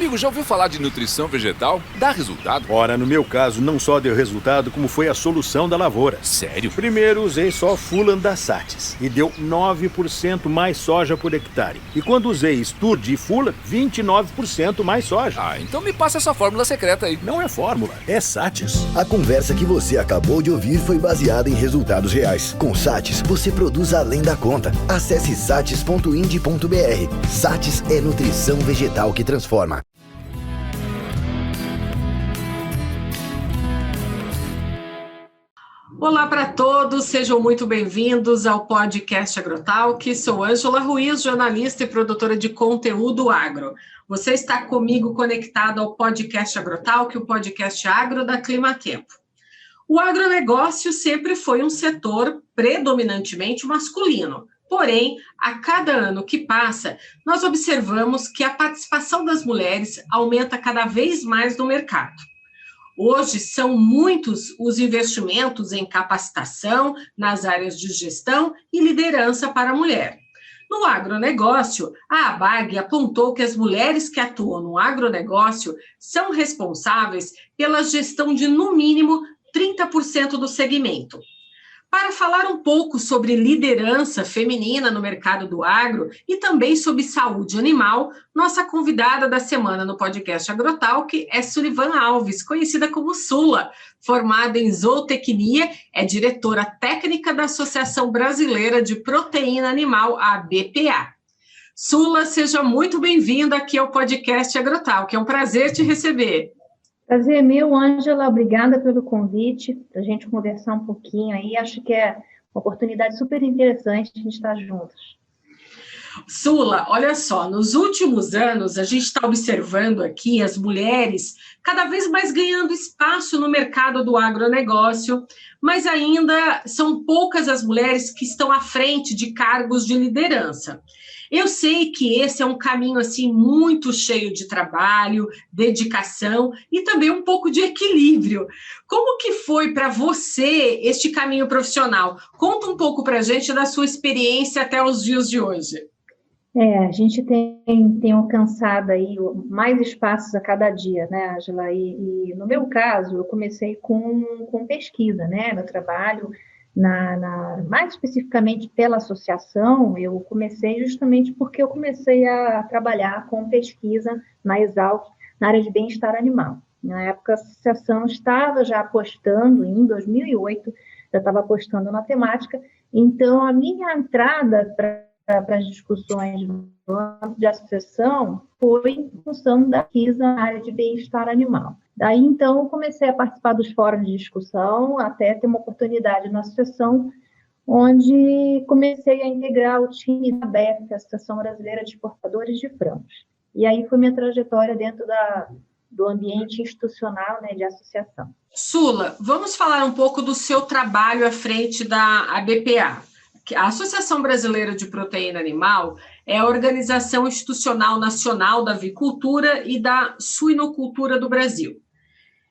Amigo, já ouviu falar de nutrição vegetal? Dá resultado? Ora, no meu caso, não só deu resultado, como foi a solução da lavoura. Sério? Primeiro, usei só Fulan da Satis e deu 9% mais soja por hectare. E quando usei Sturge e Fulan, 29% mais soja. Ah, então me passa essa fórmula secreta aí. Não é fórmula, é Satis. A conversa que você acabou de ouvir foi baseada em resultados reais. Com Satis, você produz além da conta. Acesse satis.ind.br. Satis é nutrição vegetal que transforma. Olá para todos, sejam muito bem-vindos ao podcast Agrotalk. Sou Ângela Ruiz, jornalista e produtora de conteúdo agro. Você está comigo conectado ao podcast Agrotalk, o podcast agro da Climatempo. O agronegócio sempre foi um setor predominantemente masculino. Porém, a cada ano que passa, nós observamos que a participação das mulheres aumenta cada vez mais no mercado. Hoje, são muitos os investimentos em capacitação nas áreas de gestão e liderança para a mulher. No agronegócio, a ABAG apontou que as mulheres que atuam no agronegócio são responsáveis pela gestão de, no mínimo, 30% do segmento. Para falar um pouco sobre liderança feminina no mercado do agro e também sobre saúde animal, nossa convidada da semana no podcast Agrotalk é Sullivan Alves, conhecida como Sula, formada em zootecnia, é diretora técnica da Associação Brasileira de Proteína Animal, a BPA. Sula, seja muito bem-vinda aqui ao podcast Agrotalk, é um prazer te receber. Prazer é meu, Ângela, obrigada pelo convite, para a gente conversar um pouquinho aí, acho que é uma oportunidade super interessante de a gente estar juntos. Sula, olha só, nos últimos anos a gente está observando aqui as mulheres cada vez mais ganhando espaço no mercado do agronegócio, mas ainda são poucas as mulheres que estão à frente de cargos de liderança. Eu sei que esse é um caminho assim muito cheio de trabalho, dedicação e também um pouco de equilíbrio. Como que foi para você este caminho profissional? Conta um pouco para a gente da sua experiência até os dias de hoje. A gente tem alcançado aí mais espaços a cada dia, né, Ângela? E no meu caso, eu comecei com pesquisa, né, no trabalho. Mais especificamente pela associação, eu comecei justamente porque eu comecei a trabalhar com pesquisa na Exalc, na área de bem-estar animal. Na época, a associação estava já apostando, em 2008, já estava apostando na temática, então a minha entrada para as discussões do âmbito de associação foi em função da pesquisa na área de bem-estar animal. Daí, então, eu comecei a participar dos fóruns de discussão, até ter uma oportunidade na associação, onde comecei a integrar o time da ABEF, a Associação Brasileira de Exportadores de Frangos. E aí foi minha trajetória dentro do ambiente institucional, né, de associação. Sula, vamos falar um pouco do seu trabalho à frente da ABPA. A Associação Brasileira de Proteína Animal é a organização institucional nacional da avicultura e da suinocultura do Brasil.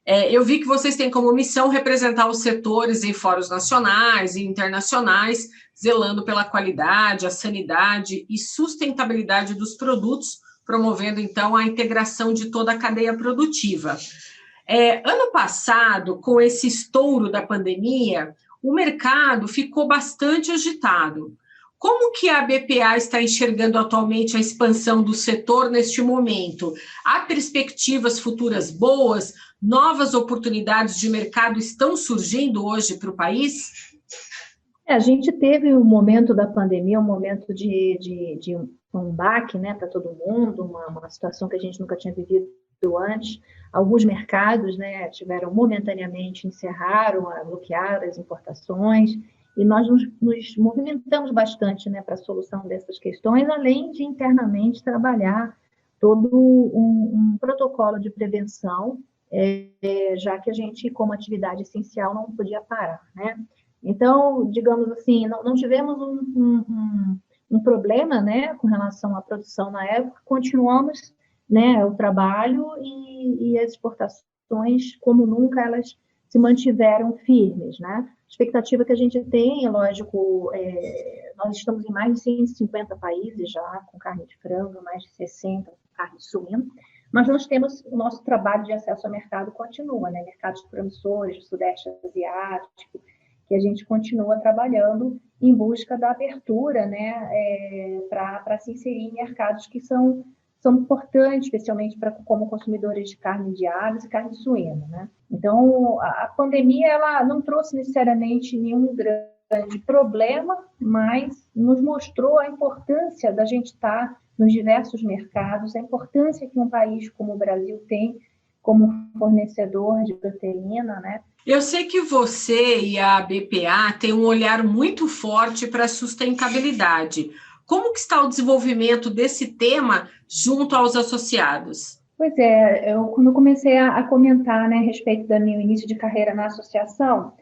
Eu vi que vocês têm como missão representar os setores em fóruns nacionais e internacionais, zelando pela qualidade, a sanidade e sustentabilidade dos produtos, promovendo, então, a integração de toda a cadeia produtiva. Ano passado, com esse estouro da pandemia, o mercado ficou bastante agitado. Como que a BPA está enxergando atualmente a expansão do setor neste momento? Há perspectivas futuras boas? Novas oportunidades de mercado estão surgindo hoje para o país? A gente teve um momento da pandemia, um momento de um baque, né, para todo mundo, uma situação que a gente nunca tinha vivido antes. Alguns mercados, né, tiveram momentaneamente, encerraram, bloquearam as importações, e nós nos movimentamos bastante, né, para a solução dessas questões, além de internamente trabalhar todo um protocolo de prevenção, já que a gente, como atividade essencial, não podia parar, né? Então, digamos assim, não tivemos um problema, né, com relação à produção na época, continuamos, né, o trabalho e as exportações, como nunca, elas se mantiveram firmes, né? A expectativa que a gente tem, é lógico, nós estamos em mais de 150 países já com carne de frango, mais de 60 com carne de suíno, Mas nós temos o nosso trabalho de acesso ao mercado continua, né? Mercados promissores do Sudeste Asiático, que a gente continua trabalhando em busca da abertura, né? Para se inserir em mercados que são importantes, especialmente como consumidores de carne de aves e carne suína, né? Então, a pandemia ela não trouxe necessariamente nenhum grande problema, mas nos mostrou a importância da gente estar nos diversos mercados, a importância que um país como o Brasil tem como fornecedor de proteína, né? Eu sei que você e a BPA têm um olhar muito forte para a sustentabilidade. Como que está o desenvolvimento desse tema junto aos associados? Pois é, quando eu comecei a comentar, né, a respeito do meu início de carreira na associação,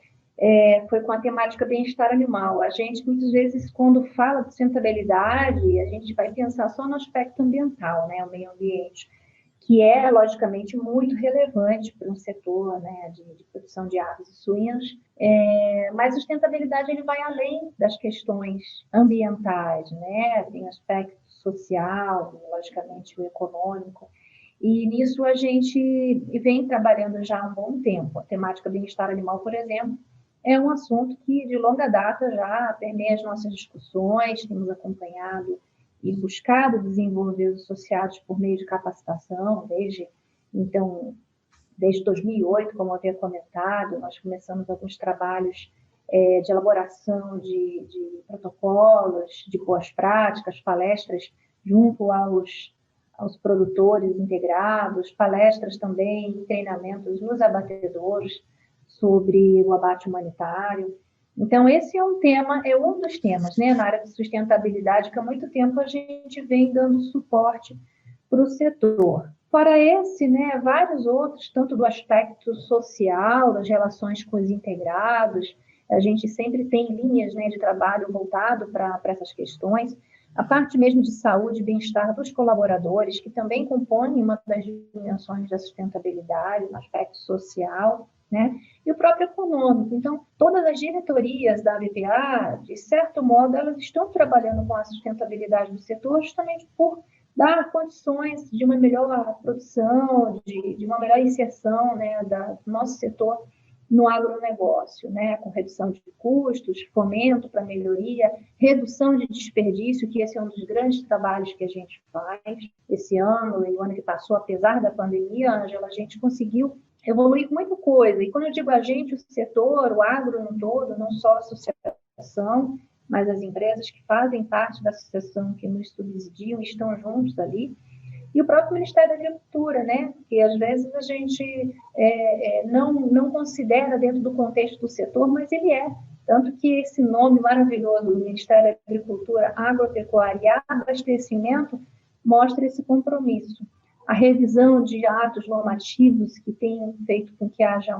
foi com a temática bem-estar animal. A gente, muitas vezes, quando fala de sustentabilidade, a gente vai pensar só no aspecto ambiental, né, o meio ambiente, que é, logicamente, muito relevante para um setor, né, de produção de aves e suínos, mas a sustentabilidade ele vai além das questões ambientais, né, tem aspecto social, logicamente, o econômico, e nisso a gente vem trabalhando já há um bom tempo. A temática bem-estar animal, por exemplo, é um assunto que de longa data já permeia as nossas discussões, temos acompanhado e buscado desenvolver os associados por meio de capacitação, desde 2008, como eu havia comentado, nós começamos alguns trabalhos de elaboração de protocolos, de boas práticas, palestras junto aos produtores integrados, palestras também, treinamentos nos abatedouros sobre o abate humanitário. Então, esse é um dos temas, né, na área de sustentabilidade, que há muito tempo a gente vem dando suporte para o setor. Fora esse, né, vários outros, tanto do aspecto social, das relações com os integrados, a gente sempre tem linhas, né, de trabalho voltado para essas questões, a parte mesmo de saúde e bem-estar dos colaboradores, que também compõem uma das dimensões da sustentabilidade, no aspecto social, né? E o próprio econômico. Então, todas as diretorias da BPA, de certo modo, elas estão trabalhando com a sustentabilidade do setor justamente por dar condições de uma melhor produção, de uma melhor inserção, né, do nosso setor no agronegócio, né, com redução de custos, fomento para melhoria, redução de desperdício, que esse é um dos grandes trabalhos que a gente faz esse ano e o ano que passou, apesar da pandemia, Ângela, a gente conseguiu evoluir muita coisa. E quando eu digo a gente, o setor, o agro no todo, não só a associação, mas as empresas que fazem parte da associação, que nos subsidiam, estão juntos ali, e o próprio Ministério da Agricultura, né? Que às vezes a gente não considera dentro do contexto do setor, mas ele é. Tanto que esse nome maravilhoso do Ministério da Agricultura, Agropecuária e Abastecimento mostra esse compromisso. A revisão de atos normativos que tem feito com que haja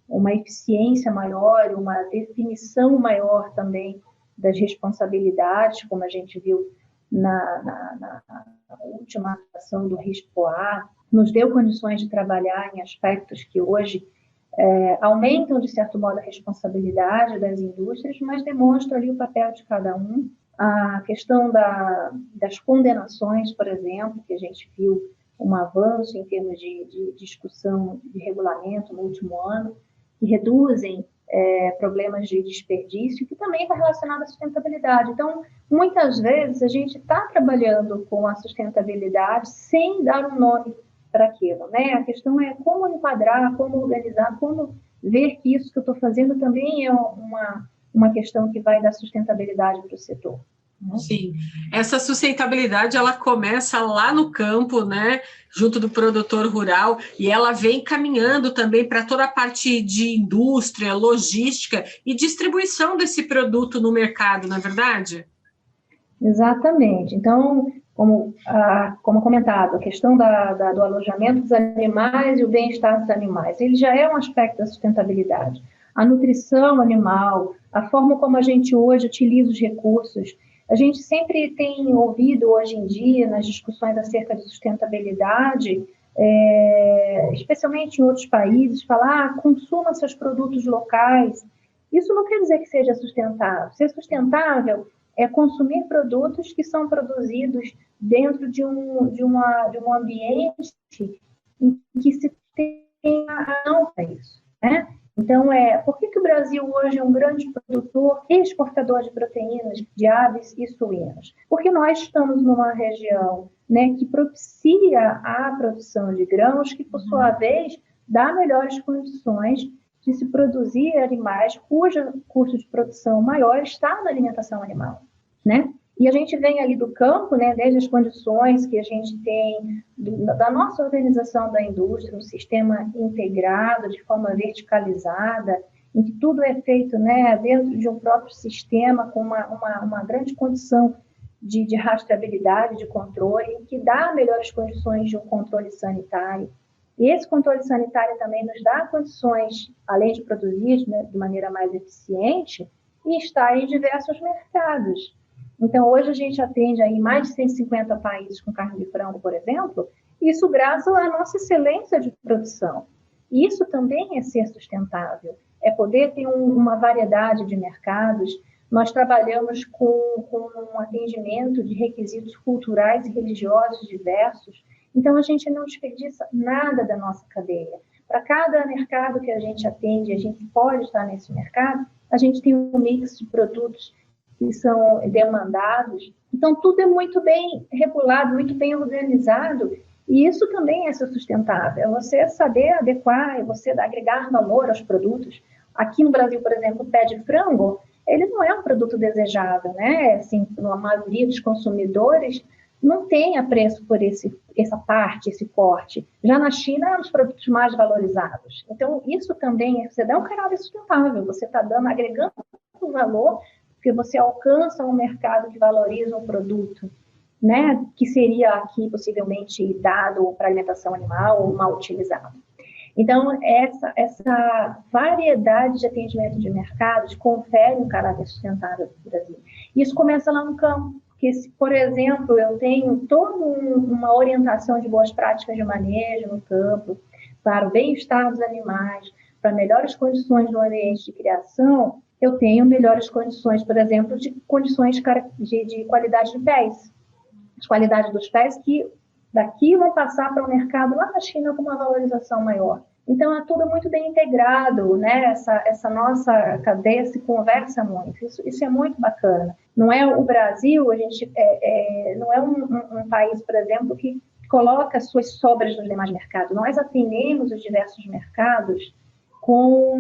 uma eficiência maior, uma definição maior também das responsabilidades, como a gente viu na última ação do RISPOA, nos deu condições de trabalhar em aspectos que hoje aumentam, de certo modo, a responsabilidade das indústrias, mas demonstram ali o papel de cada um. A questão das condenações, por exemplo, que a gente viu um avanço em termos de discussão de regulamento no último ano, que reduzem problemas de desperdício, que também está relacionado à sustentabilidade. Então, muitas vezes, a gente está trabalhando com a sustentabilidade sem dar um nome para aquilo, né? A questão é como enquadrar, como organizar, como ver que isso que eu estou fazendo também é uma questão que vai dar sustentabilidade para o setor. Sim, essa sustentabilidade ela começa lá no campo, né, junto do produtor rural, e ela vem caminhando também para toda a parte de indústria, logística e distribuição desse produto no mercado, não é verdade? Exatamente. Então, como comentado, a questão do alojamento dos animais e o bem-estar dos animais, ele já é um aspecto da sustentabilidade. A nutrição animal, a forma como a gente hoje utiliza os recursos. A gente sempre tem ouvido hoje em dia, nas discussões acerca de sustentabilidade, especialmente em outros países, falar, consuma seus produtos locais. Isso não quer dizer que seja sustentável. Ser sustentável é consumir produtos que são produzidos dentro de um ambiente em que se tem a não para isso, né? Então, por que o Brasil hoje é um grande produtor e exportador de proteínas de aves e suínos? Porque nós estamos numa região, né, que propicia a produção de grãos, que, por sua vez, dá melhores condições de se produzir animais cujo custo de produção maior está na alimentação animal, né? E a gente vem ali do campo, né, desde as condições que a gente tem da nossa organização da indústria, um sistema integrado, de forma verticalizada, em que tudo é feito, né, dentro de um próprio sistema, com uma grande condição de rastreabilidade, de controle, que dá melhores condições de um controle sanitário. E esse controle sanitário também nos dá condições, além de produzir, né, de maneira mais eficiente, e estar em diversos mercados. Então, hoje a gente atende aí mais de 150 países com carne de frango, por exemplo, isso graças à nossa excelência de produção. Isso também é ser sustentável, é poder ter uma variedade de mercados. Nós trabalhamos com um atendimento de requisitos culturais e religiosos diversos, então a gente não desperdiça nada da nossa cadeia. Para cada mercado que a gente atende, a gente pode estar nesse mercado, a gente tem um mix de produtos que são demandados. Então, tudo é muito bem regulado, muito bem organizado, e isso também é ser sustentável. É você saber adequar, é você agregar valor aos produtos. Aqui no Brasil, por exemplo, o pé de frango, ele não é um produto desejável, né? Assim, a maioria dos consumidores não tem apreço por essa parte, esse corte. Já na China, é um dos produtos mais valorizados. Então, isso também, você dá um caráter sustentável, você está agregando valor, porque você alcança um mercado que valoriza um produto, né, que seria aqui possivelmente dado para alimentação animal ou mal utilizado. Então, essa variedade de atendimento de mercados confere um caráter sustentável para o Brasil. Isso começa lá no campo, porque se, por exemplo, eu tenho toda uma orientação de boas práticas de manejo no campo, para o bem-estar dos animais, para melhores condições no ambiente de criação, eu tenho melhores condições, por exemplo, de condições de qualidade de pés. As qualidades dos pés que daqui vão passar para o mercado lá na China com uma valorização maior. Então, é tudo muito bem integrado, né? Essa nossa cadeia se conversa muito. Isso é muito bacana. Não é o Brasil, a gente não é um país, por exemplo, que coloca suas sobras nos demais mercados. Nós atendemos os diversos mercados com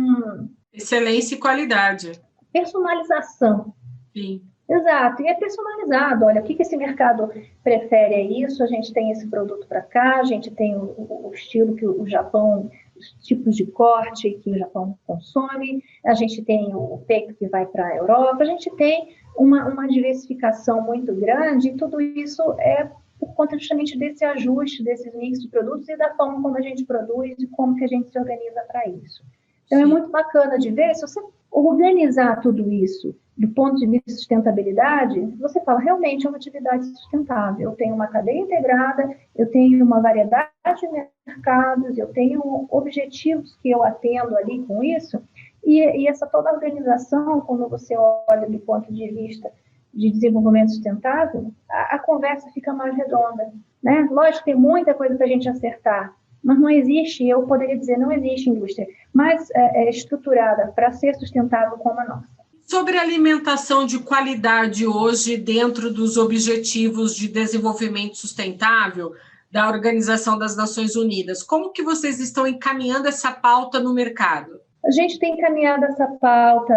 excelência e qualidade. Personalização. Sim. Exato, e é personalizado. Olha, o que esse mercado prefere é isso, a gente tem esse produto para cá, a gente tem o estilo que o Japão, os tipos de corte que o Japão consome, a gente tem o peito que vai para a Europa, a gente tem uma diversificação muito grande, e tudo isso é por conta justamente desse ajuste, desses mix de produtos e da forma como a gente produz e como que a gente se organiza para isso. Então, sim, é muito bacana de ver, se você organizar tudo isso do ponto de vista de sustentabilidade, você fala, realmente é uma atividade sustentável. Eu tenho uma cadeia integrada, eu tenho uma variedade de mercados, eu tenho objetivos que eu atendo ali com isso, e essa toda organização, quando você olha do ponto de vista de desenvolvimento sustentável, a conversa fica mais redonda, né? Lógico, tem muita coisa para a gente acertar, mas não existe, eu poderia dizer, não existe indústria mais estruturada para ser sustentável como a nossa. Sobre alimentação de qualidade hoje dentro dos Objetivos de Desenvolvimento Sustentável da Organização das Nações Unidas, como que vocês estão encaminhando essa pauta no mercado? A gente tem encaminhado essa pauta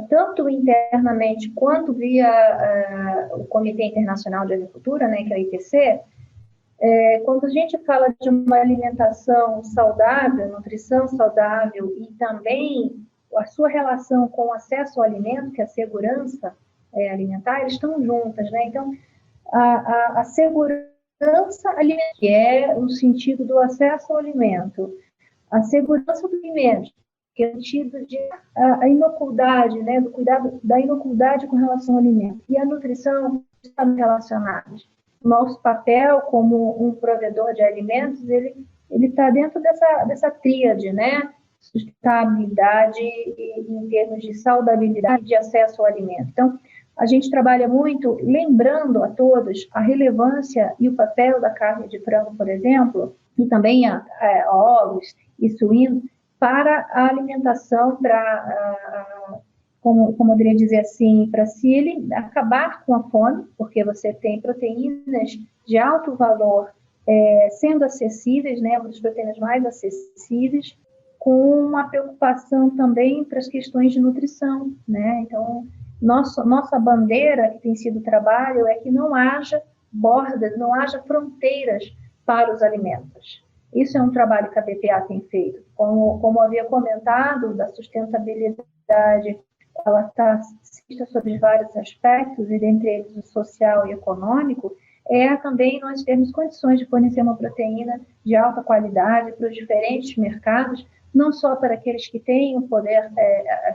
tanto internamente quanto via o Comitê Internacional de Agricultura, né, que é o IPC. Quando a gente fala de uma alimentação saudável, nutrição saudável e também a sua relação com o acesso ao alimento, que é a segurança alimentar, eles estão juntas, né? Então, a segurança alimentar, que é no sentido do acesso ao alimento, a segurança do alimento, que é no sentido de a inocuidade, né? Do cuidado da inocuidade com relação ao alimento, e a nutrição estão relacionados. Nosso papel como um provedor de alimentos, ele está dentro dessa tríade, né? Sustentabilidade em termos de saudabilidade de acesso ao alimento. Então, a gente trabalha muito lembrando a todos a relevância e o papel da carne de frango, por exemplo, e também ovos e suínos, para a alimentação, como poderia dizer assim, para se acabar com a fome, porque você tem proteínas de alto valor sendo acessíveis, né, uma das proteínas mais acessíveis, com uma preocupação também para as questões de nutrição, né? Então, nossa bandeira, que tem sido o trabalho, é que não haja bordas, não haja fronteiras para os alimentos. Isso é um trabalho que a BPA tem feito. Como havia comentado, da sustentabilidade, ela está vista sobre vários aspectos, e dentre eles o social e econômico, também nós termos condições de fornecer uma proteína de alta qualidade para os diferentes mercados, não só para aqueles que têm um poder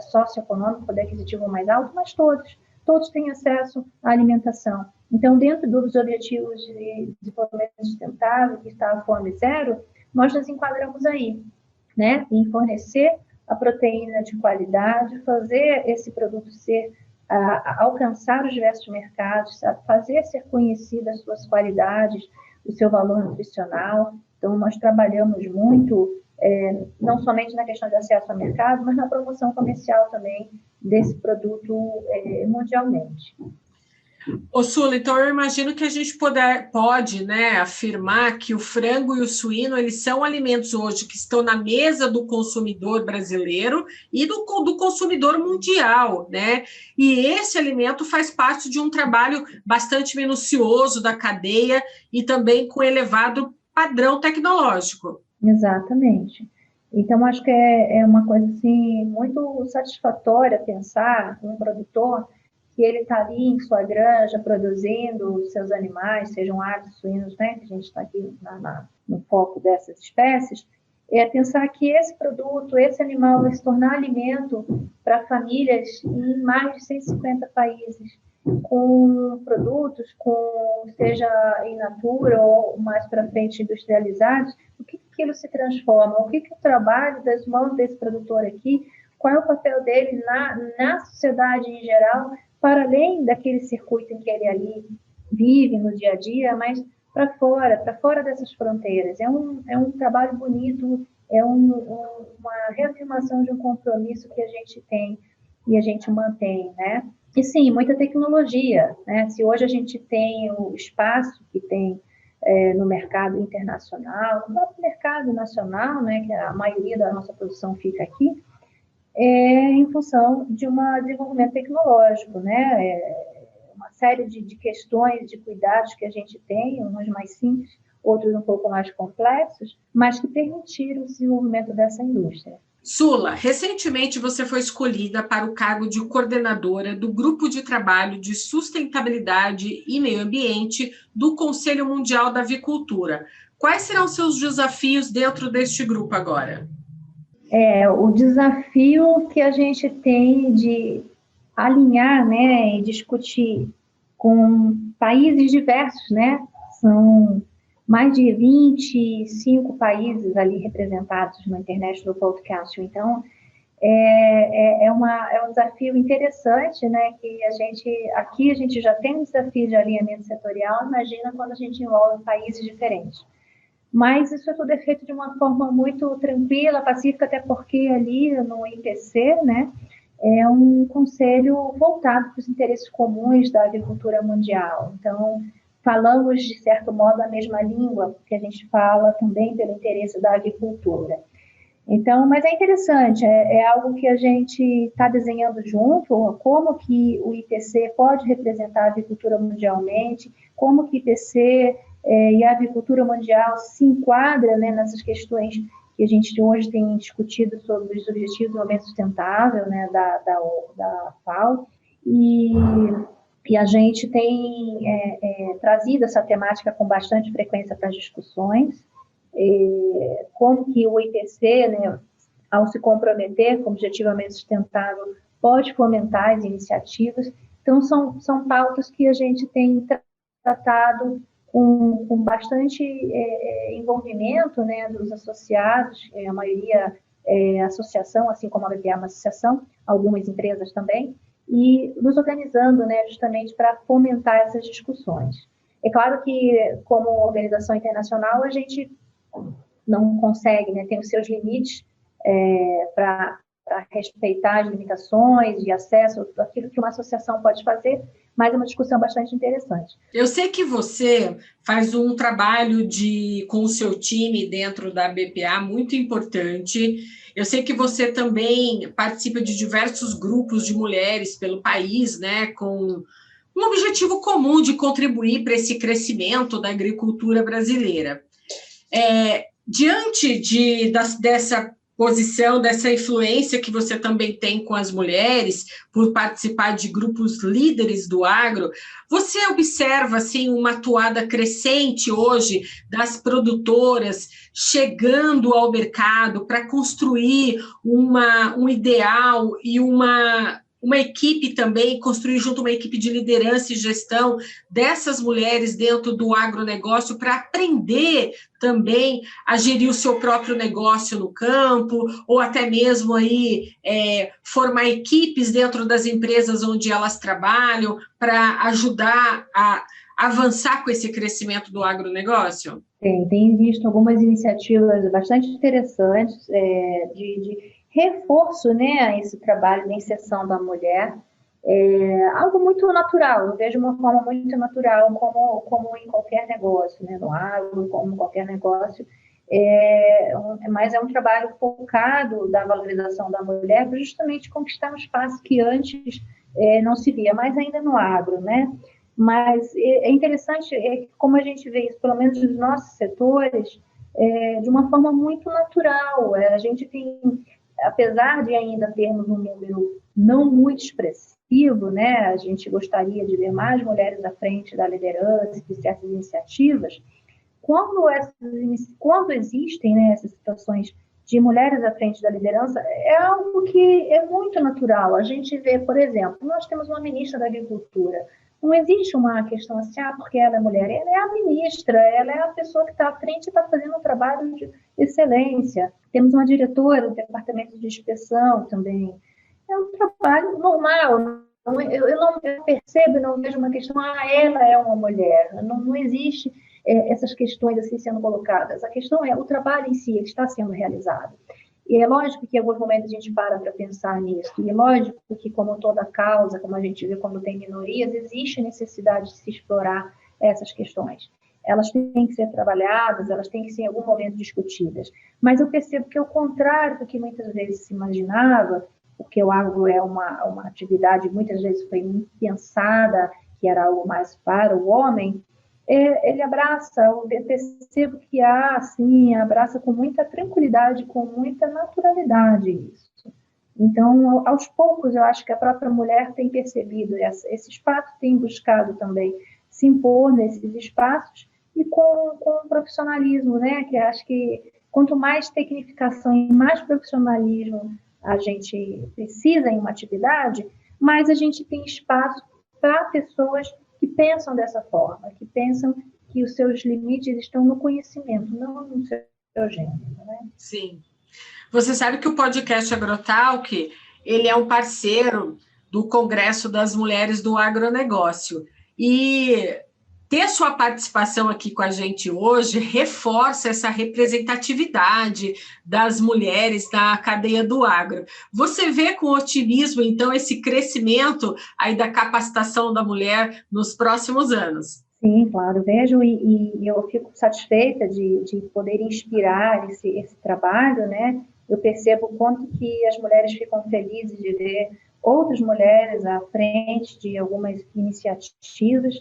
socioeconômico, poder aquisitivo mais alto, mas todos têm acesso à alimentação. Então, dentro dos objetivos de desenvolvimento sustentável, que está a Fome Zero, nós nos enquadramos aí, né, em fornecer a proteína de qualidade, fazer esse produto alcançar os diversos mercados, fazer ser conhecidas as suas qualidades, o seu valor nutricional. Então, nós trabalhamos muito, não somente na questão de acesso ao mercado, mas na promoção comercial também desse produto mundialmente. Sula, então eu imagino que a gente pode, né, afirmar que o frango e o suíno, eles são alimentos hoje que estão na mesa do consumidor brasileiro e do consumidor mundial, né? E esse alimento faz parte de um trabalho bastante minucioso da cadeia e também com elevado padrão tecnológico. Exatamente. Então, acho que é uma coisa assim, muito satisfatória pensar um produtor que ele está ali em sua granja produzindo seus animais, sejam aves, suínos, né, que a gente está aqui no foco dessas espécies, pensar que esse produto, esse animal vai se tornar alimento para famílias em mais de 150 países, com produtos, seja in natura ou mais para frente industrializados. O que aquilo se transforma? O que o trabalho das mãos desse produtor aqui, qual é o papel dele na sociedade em geral, para além daquele circuito em que ele ali vive no dia a dia, mas para fora dessas fronteiras. É um trabalho bonito, uma reafirmação de um compromisso que a gente tem e a gente mantém, né? E sim, muita tecnologia, né? Se hoje a gente tem o espaço que tem no mercado internacional, no próprio mercado nacional, né, que a maioria da nossa produção fica aqui, em função de um desenvolvimento tecnológico, né? Uma série de questões, de cuidados que a gente tem, uns mais simples, outros um pouco mais complexos, mas que permitiram o desenvolvimento dessa indústria. Sula, recentemente você foi escolhida para o cargo de coordenadora do Grupo de Trabalho de Sustentabilidade e Meio Ambiente do Conselho Mundial da Avicultura. Quais serão seus desafios dentro deste grupo agora? O desafio que a gente tem de alinhar, né, e discutir com países diversos, né? São mais de 25 países ali representados no International Pork Council. Então, é um desafio interessante, né? Que aqui a gente já tem um desafio de alinhamento setorial, imagina quando a gente envolve países diferentes. Mas isso tudo é feito de uma forma muito tranquila, pacífica, até porque ali no IPC, né, é um conselho voltado para os interesses comuns da agricultura mundial. Então, falamos, de certo modo, a mesma língua que a gente fala também pelo interesse da agricultura. Então, mas é interessante, é algo que a gente está desenhando junto, como que o IPC pode representar a agricultura mundialmente, como que o IPC e a agricultura mundial se enquadra, né, nessas questões que a gente hoje tem discutido sobre os Objetivos de Desenvolvimento Sustentável, né, da FAO, e a gente tem trazido essa temática com bastante frequência para as discussões, como que o IPC, né, ao se comprometer com objetivamente sustentável, pode fomentar as iniciativas. Então, são pautas que a gente tem tratado com bastante envolvimento, né, dos associados, a maioria associação, assim como a BPA é uma associação, algumas empresas também, e nos organizando, né, justamente para fomentar essas discussões. É claro que, como organização internacional, a gente não consegue, né, tem os seus limites para respeitar as limitações de acesso àquilo que uma associação pode fazer, mas é uma discussão bastante interessante. Eu sei que você faz um trabalho com o seu time dentro da BPA muito importante. Eu sei que você também participa de diversos grupos de mulheres pelo país, né, com um objetivo comum de contribuir para esse crescimento da agricultura brasileira. Diante dessa posição, dessa influência que você também tem com as mulheres, por participar de grupos líderes do agro, você observa assim, uma atuada crescente hoje das produtoras chegando ao mercado para construir um ideal e uma equipe também, construir junto uma equipe de liderança e gestão dessas mulheres dentro do agronegócio para aprender também a gerir o seu próprio negócio no campo, ou até mesmo aí formar equipes dentro das empresas onde elas trabalham para ajudar a avançar com esse crescimento do agronegócio? Tem visto algumas iniciativas bastante interessantes de reforço, né, a esse trabalho de inserção da mulher, algo muito natural, eu vejo uma forma muito natural, como em qualquer negócio, né, no agro, como em qualquer negócio, mas é um trabalho focado da valorização da mulher para justamente conquistar um espaço que antes não se via, mas ainda no agro, né? Mas é interessante como a gente vê isso, pelo menos nos nossos setores, de uma forma muito natural. A gente tem, apesar de ainda termos um número não muito expressivo, né, a gente gostaria de ver mais mulheres à frente da liderança de certas iniciativas, quando existem, né, essas situações de mulheres à frente da liderança, é algo que é muito natural. A gente vê, por exemplo, nós temos uma ministra da Agricultura. Não existe uma questão assim, porque ela é mulher. Ela é a ministra, ela é a pessoa que está à frente e está fazendo um trabalho de excelência. Temos uma diretora do departamento de inspeção também. É um trabalho normal. Eu não percebo e não vejo uma questão, ela é uma mulher. Não existe essas questões assim sendo colocadas. A questão é o trabalho em si, ele está sendo realizado. E é lógico que em alguns momentos a gente para pensar nisso. E é lógico que, como toda causa, como a gente vê quando tem minorias, existe necessidade de se explorar essas questões. Elas têm que ser trabalhadas, elas têm que ser em algum momento discutidas. Mas eu percebo que, ao contrário do que muitas vezes se imaginava, porque o agro é uma atividade muitas vezes foi muito pensada, que era algo mais para o homem, ele abraça, eu percebo que abraça com muita tranquilidade, com muita naturalidade isso. Então, aos poucos, eu acho que a própria mulher tem percebido esse espaço, tem buscado também se impor nesses espaços e com profissionalismo, né? Que acho que quanto mais tecnificação e mais profissionalismo a gente precisa em uma atividade, mais a gente tem espaço para pessoas que pensam dessa forma, que pensam que os seus limites estão no conhecimento, não no seu gênero. Né? Sim. Você sabe que o podcast Agrotalk, ele é um parceiro do Congresso das Mulheres do Agronegócio. E ter sua participação aqui com a gente hoje reforça essa representatividade das mulheres na cadeia do agro. Você vê com otimismo, então, esse crescimento aí da capacitação da mulher nos próximos anos? Sim, claro, vejo e eu fico satisfeita de poder inspirar esse trabalho, né? Eu percebo o quanto que as mulheres ficam felizes de ver outras mulheres à frente de algumas iniciativas,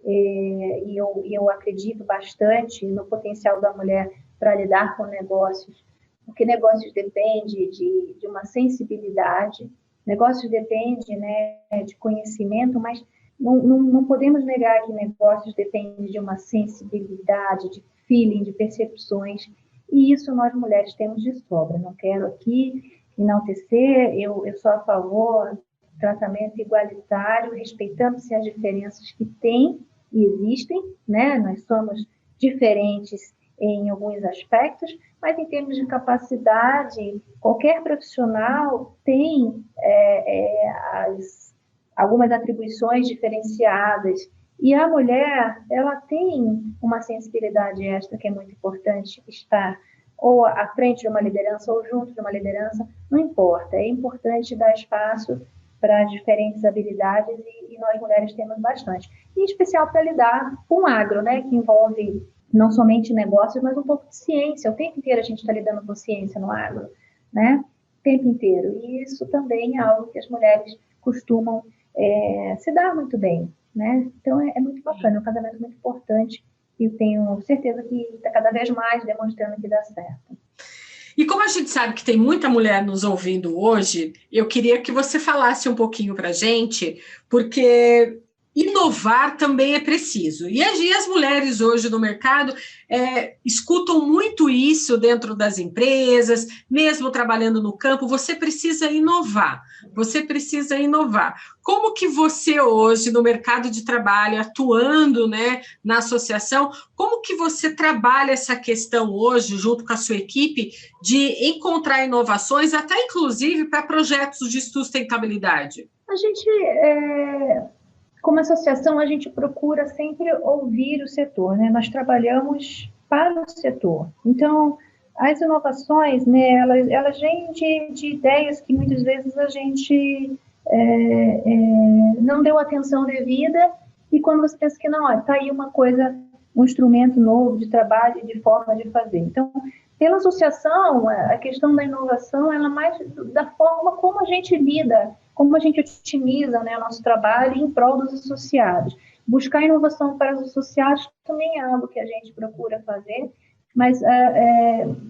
e eu acredito bastante no potencial da mulher para lidar com negócios, porque negócios dependem de uma sensibilidade, negócios dependem, né, de conhecimento, mas não podemos negar que negócios dependem de uma sensibilidade, de feeling, de percepções, e isso nós mulheres temos de sobra. Não quero aqui enaltecer, eu sou a favor do tratamento igualitário, respeitando-se as diferenças que tem e existem, né? Nós somos diferentes em alguns aspectos, mas em termos de capacidade, qualquer profissional tem algumas atribuições diferenciadas. E a mulher, ela tem uma sensibilidade extra que é muito importante, estar ou à frente de uma liderança ou junto de uma liderança, não importa. É importante dar espaço para diferentes habilidades e nós mulheres temos bastante. E em especial para lidar com o agro, né, que envolve não somente negócios, mas um pouco de ciência. O tempo inteiro a gente está lidando com ciência no agro, né? O tempo inteiro. E isso também é algo que as mulheres costumam se dar muito bem, né? Então é muito bacana, é um casamento muito importante e eu tenho certeza que está cada vez mais demonstrando que dá certo. E como a gente sabe que tem muita mulher nos ouvindo hoje, eu queria que você falasse um pouquinho para a gente, porque inovar também é preciso. E as mulheres hoje no mercado escutam muito isso dentro das empresas, mesmo trabalhando no campo, você precisa inovar. Você precisa inovar. Como que você hoje, no mercado de trabalho, atuando, né, na associação, como que você trabalha essa questão hoje, junto com a sua equipe, de encontrar inovações, até inclusive para projetos de sustentabilidade? A gente, como associação, a gente procura sempre ouvir o setor, né? Nós trabalhamos para o setor. Então, as inovações, né, elas vêm de ideias que muitas vezes a gente não deu atenção devida, e quando você pensa que não, está aí uma coisa, um instrumento novo de trabalho, de forma de fazer. Então, pela associação, a questão da inovação, ela é mais da forma como a gente lida, como a gente otimiza, né, o nosso trabalho em prol dos associados. Buscar inovação para os associados também é algo que a gente procura fazer, mas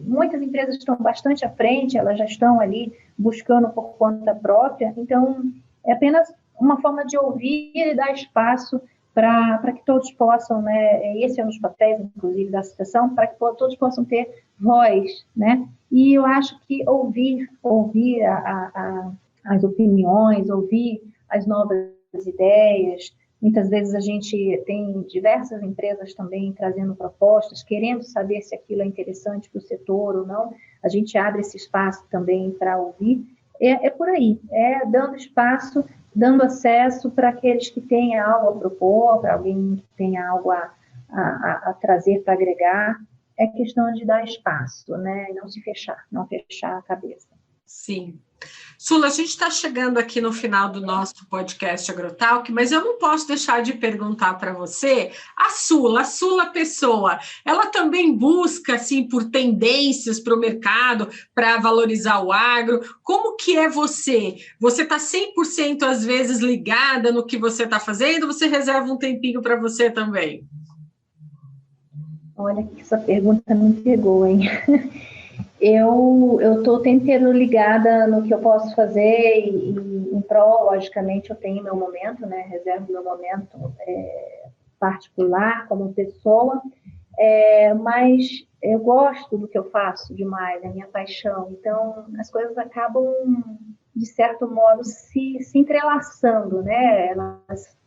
muitas empresas estão bastante à frente, elas já estão ali buscando por conta própria, então é apenas uma forma de ouvir e dar espaço para que todos possam, né, esse é um dos papéis, inclusive, da associação, para que todos possam ter voz, né, e eu acho que ouvir as opiniões, ouvir as novas ideias. Muitas vezes a gente tem diversas empresas também trazendo propostas, querendo saber se aquilo é interessante para o setor ou não. A gente abre esse espaço também para ouvir. É por aí, dando espaço, dando acesso para aqueles que têm algo a propor, para alguém que tenha algo a trazer para agregar. É questão de dar espaço, né? E não se fechar, não fechar a cabeça. Sim. Sula, a gente está chegando aqui no final do nosso podcast Agrotalk, mas eu não posso deixar de perguntar para você, a Sula pessoa, ela também busca, assim, por tendências para o mercado, para valorizar o agro. Como que é você? Você está 100% às vezes ligada no que você está fazendo, ou você reserva um tempinho para você também? Olha que essa pergunta me pegou, hein? Eu estou o tempo inteiro ligada no que eu posso fazer e em prol, logicamente, eu tenho meu momento, né? Reservo meu momento particular como pessoa, mas eu gosto do que eu faço demais, é minha paixão. Então, as coisas acabam, de certo modo, se entrelaçando, né? Elas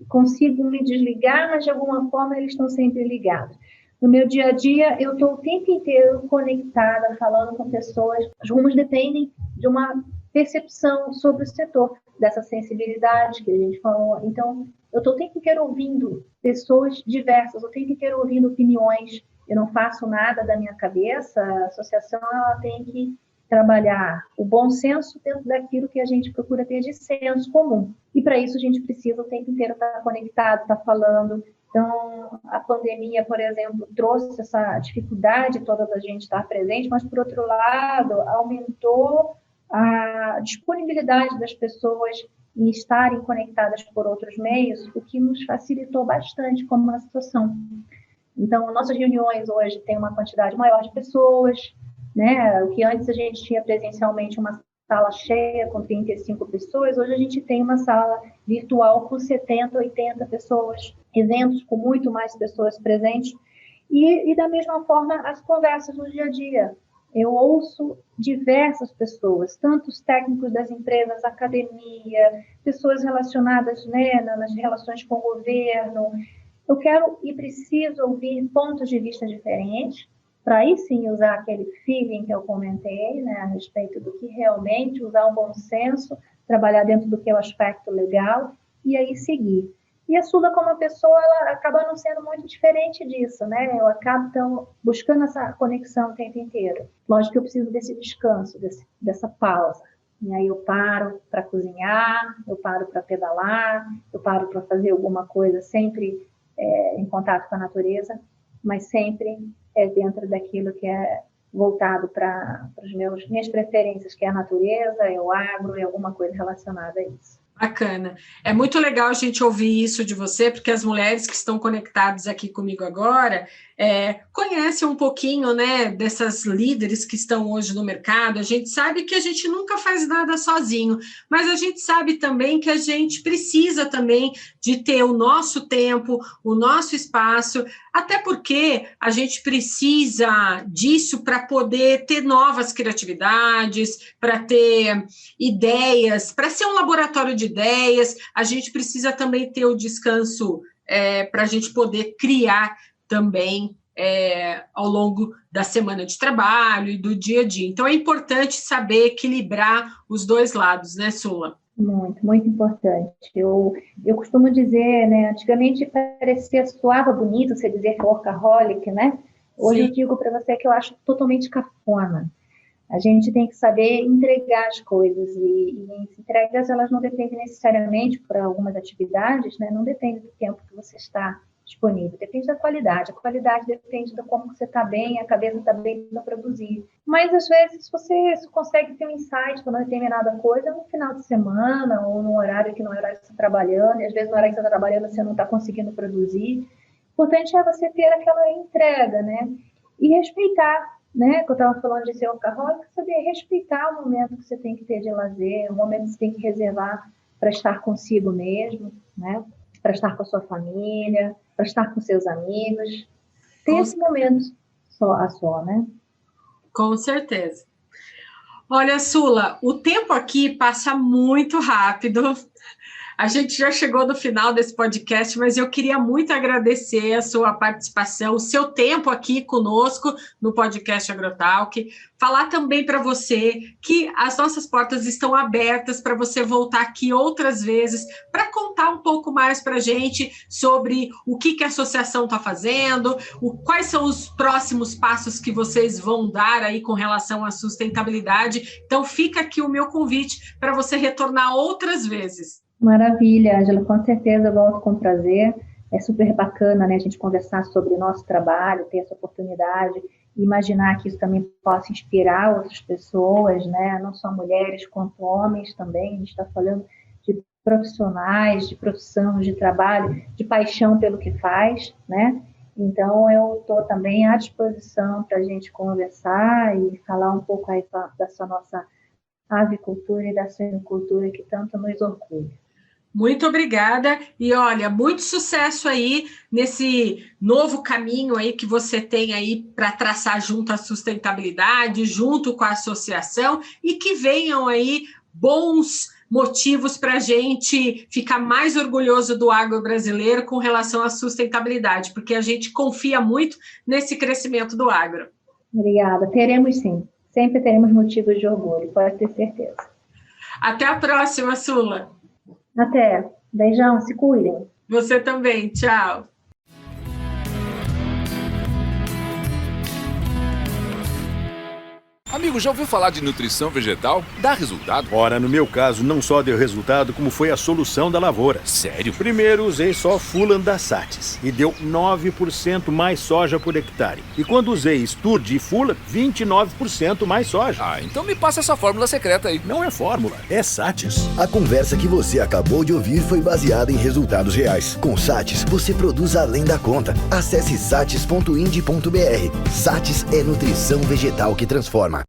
consigo me desligar, mas de alguma forma eles estão sempre ligados. No meu dia a dia, eu estou o tempo inteiro conectada, falando com pessoas. Os rumos dependem de uma percepção sobre o setor, dessa sensibilidade que a gente falou. Então, eu estou o tempo inteiro ouvindo pessoas diversas, o tempo inteiro ouvindo opiniões. Eu não faço nada da minha cabeça. A associação ela tem que trabalhar o bom senso dentro daquilo que a gente procura ter de senso comum. E, para isso, a gente precisa o tempo inteiro estar conectado, estar falando. Então, a pandemia, por exemplo, trouxe essa dificuldade toda da gente estar presente, mas, por outro lado, aumentou a disponibilidade das pessoas em estarem conectadas por outros meios, o que nos facilitou bastante como uma situação. Então, nossas reuniões hoje têm uma quantidade maior de pessoas, né? O que antes a gente tinha presencialmente uma sala cheia com 35 pessoas, hoje a gente tem uma sala virtual com 70, 80 pessoas, eventos com muito mais pessoas presentes, e da mesma forma as conversas no dia a dia. Eu ouço diversas pessoas, tanto os técnicos das empresas, academia, pessoas relacionadas, né, nas relações com o governo. Eu quero e preciso ouvir pontos de vista diferentes, para aí sim usar aquele feeling que eu comentei, né, a respeito do que realmente usar o bom senso, trabalhar dentro do que é o aspecto legal e aí seguir. E a Sula, como pessoa, ela acaba não sendo muito diferente disso, né? Eu acabo, então, buscando essa conexão o tempo inteiro. Lógico que eu preciso desse descanso, dessa pausa. E aí eu paro para cozinhar, eu paro para pedalar, eu paro para fazer alguma coisa, sempre em contato com a natureza, mas sempre dentro daquilo que é voltado para as minhas preferências, que é a natureza, é o agro, é alguma coisa relacionada a isso. Bacana. É muito legal a gente ouvir isso de você, porque as mulheres que estão conectadas aqui comigo agora conhecem um pouquinho, né, dessas líderes que estão hoje no mercado. A gente sabe que a gente nunca faz nada sozinho, mas a gente sabe também que a gente precisa também de ter o nosso tempo, o nosso espaço, até porque a gente precisa disso para poder ter novas criatividades, para ter ideias, para ser um laboratório de ideias. A gente precisa também ter o descanso para a gente poder criar também ao longo da semana de trabalho e do dia a dia. Então, é importante saber equilibrar os dois lados, né, Sula? Muito, muito importante. Eu costumo dizer, né, antigamente soava bonito você dizer workaholic, né? Hoje eu digo para você que eu acho totalmente cafona. A gente tem que saber entregar as coisas e entregas, elas não dependem necessariamente por algumas atividades, né? Não depende do tempo que você está disponível, depende da qualidade. A qualidade depende de como você está bem, a cabeça está bem para produzir. Mas, às vezes, você consegue ter um insight para uma determinada coisa no final de semana ou num horário que não é horário que você está trabalhando, e às vezes no horário que você está trabalhando você não está conseguindo produzir. O importante é você ter aquela entrega, né? E respeitar, né? Que eu estava falando de ser workaholic, saber respeitar o momento que você tem que ter de lazer, o momento que você tem que reservar para estar consigo mesmo, né? Para estar com a sua família, para estar com seus amigos. Ter esse momento só, né? Com certeza. Olha, Sula, o tempo aqui passa muito rápido. A gente já chegou no final desse podcast, mas eu queria muito agradecer a sua participação, o seu tempo aqui conosco no podcast Agrotalk. Falar também para você que as nossas portas estão abertas para você voltar aqui outras vezes para contar um pouco mais para a gente sobre o que a associação está fazendo, quais são os próximos passos que vocês vão dar aí com relação à sustentabilidade. Então, fica aqui o meu convite para você retornar outras vezes. Maravilha, Ângela, com certeza eu volto com prazer. É super bacana, né, a gente conversar sobre o nosso trabalho, ter essa oportunidade, imaginar que isso também possa inspirar outras pessoas, né, não só mulheres quanto homens também. A gente está falando de profissionais, de profissão, de trabalho, de paixão pelo que faz, né? Então eu estou também à disposição para a gente conversar e falar um pouco aí dessa nossa avicultura e da suinocultura que tanto nos orgulha. Muito obrigada e olha, muito sucesso aí nesse novo caminho aí que você tem aí para traçar junto à sustentabilidade, junto com a associação, e que venham aí bons motivos para a gente ficar mais orgulhoso do agro brasileiro com relação à sustentabilidade, porque a gente confia muito nesse crescimento do agro. Obrigada, teremos sim, sempre teremos motivos de orgulho, pode ter certeza. Até a próxima, Sula. Até. Beijão, se cuidem. Você também. Tchau. Amigo, já ouviu falar de nutrição vegetal? Dá resultado? Ora, no meu caso, não só deu resultado, como foi a solução da lavoura. Sério? Primeiro, usei só Fulan da Sates e deu 9% mais soja por hectare. E quando usei Sturge e Fulan, 29% mais soja. Ah, então me passa essa fórmula secreta aí. Não é fórmula, é Sates. A conversa que você acabou de ouvir foi baseada em resultados reais. Com Sates, você produz além da conta. Acesse sates.ind.br. Sates é nutrição vegetal que transforma.